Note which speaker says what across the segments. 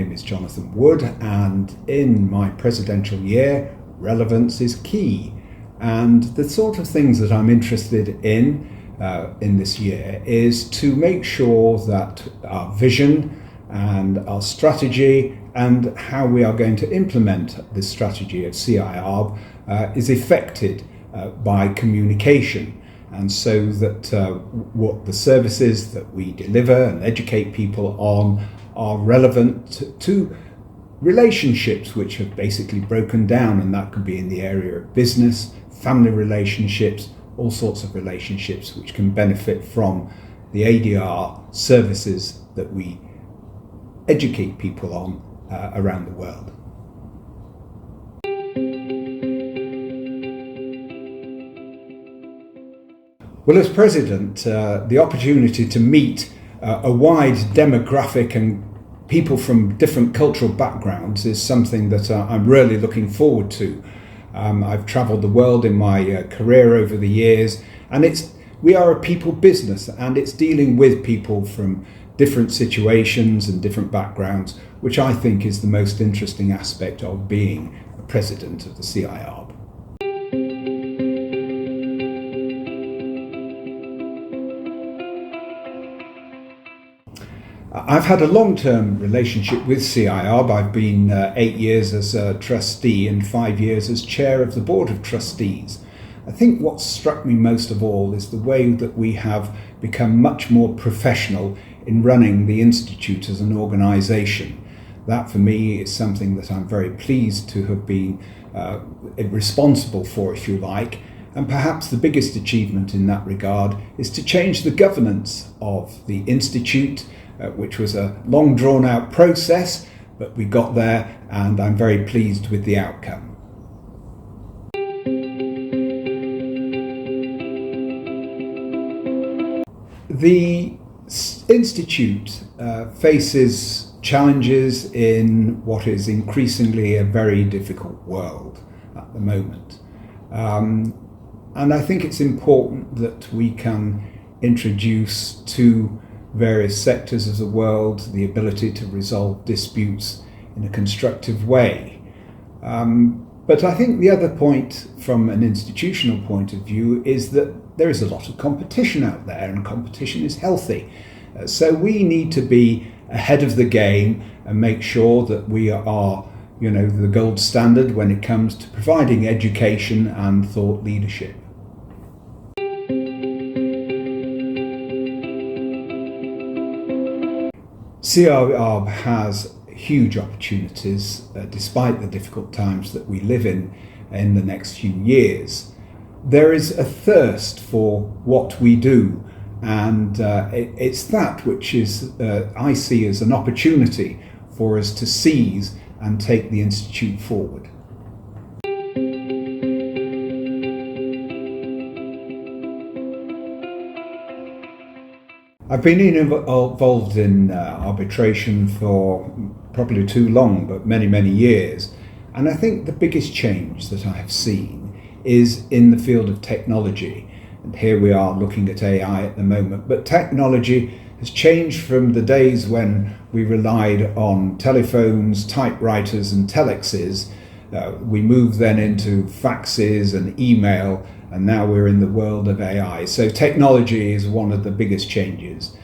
Speaker 1: name is Jonathan Wood, and in my presidential year, relevance is key. And the sort of things that I'm interested in this year is to make sure that our vision and our strategy and how we are going to implement this strategy at FCIArb is affected by communication, and so that what the services that we deliver and educate people on are relevant to relationships which have basically broken down, and that could be in the area of business, family relationships, all sorts of relationships which can benefit from the ADR services that we educate people on around the world. Well, as President, the opportunity to meet a wide demographic and people from different cultural backgrounds is something that I'm really looking forward to. I've travelled the world in my career over the years, and we are a people business, and it's dealing with people from different situations and different backgrounds, which I think is the most interesting aspect of being a president of the FCIArb. I've had a long-term relationship with FCIArb. I've been 8 years as a trustee and 5 years as chair of the board of trustees. I think what struck me most of all is the way that we have become much more professional in running the Institute as an organisation. That for me is something that I'm very pleased to have been responsible for, if you like. And perhaps the biggest achievement in that regard is to change the governance of the Institute, which was a long drawn out process, but we got there, and I'm very pleased with the outcome. The Institute faces challenges in what is increasingly a very difficult world at the moment. And I think it's important that we can introduce to various sectors of the world the ability to resolve disputes in a constructive way. But I think the other point from an institutional point of view is that there is a lot of competition out there, and competition is healthy. So we need to be ahead of the game and make sure that we are, the gold standard when it comes to providing education and thought leadership. FCIArb has huge opportunities despite the difficult times that we live in the next few years. There is a thirst for what we do, and it's that which is I see as an opportunity for us to seize and take the Institute forward. I've been involved in arbitration for probably too long, but many, many years. And I think the biggest change that I have seen is in the field of technology. And here we are looking at AI at the moment. But technology has changed from the days when we relied on telephones, typewriters and telexes. We moved then into faxes and email, and now we're in the world of AI. So technology is one of the biggest changes.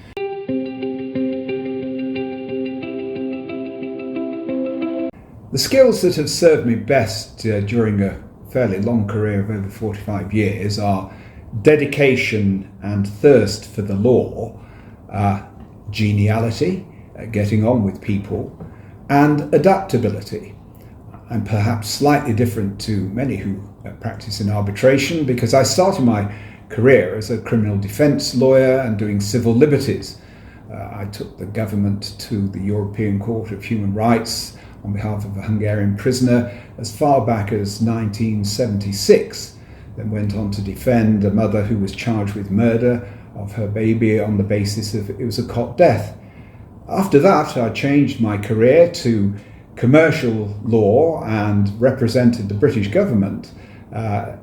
Speaker 1: The skills that have served me best during a fairly long career of over 45 years are dedication and thirst for the law, geniality, getting on with people, and adaptability. I'm perhaps slightly different to many who practice in arbitration, because I started my career as a criminal defence lawyer and doing civil liberties. I took the government to the European Court of Human Rights on behalf of a Hungarian prisoner as far back as 1976, then went on to defend a mother who was charged with murder of her baby on the basis of it was a cot death. After that, I changed my career to commercial law and represented the British government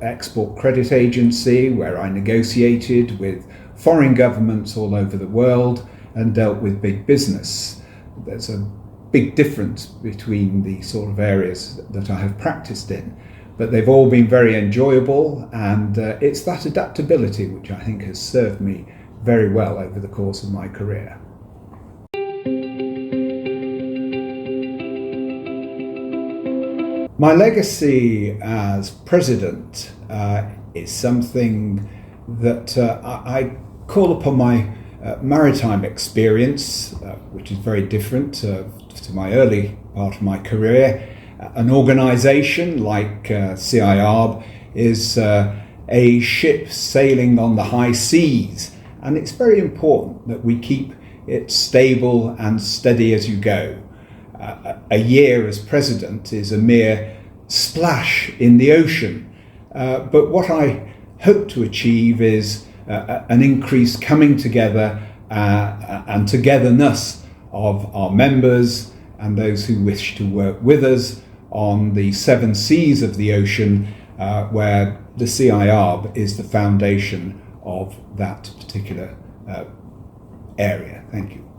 Speaker 1: Export Credit Agency, where I negotiated with foreign governments all over the world and dealt with big business. There's a big difference between the sort of areas that I have practiced in, but they've all been very enjoyable, and it's that adaptability which I think has served me very well over the course of my career. My legacy as president is something that I call upon my maritime experience, which is very different to my early part of my career. An organisation like Ciarb is a ship sailing on the high seas, and it's very important that we keep it stable and steady as you go. A year as president is a mere splash in the ocean, but what I hope to achieve is an increased coming together and togetherness of our members and those who wish to work with us on the 7 seas of the ocean, where the FCIArb is the foundation of that particular area. Thank you.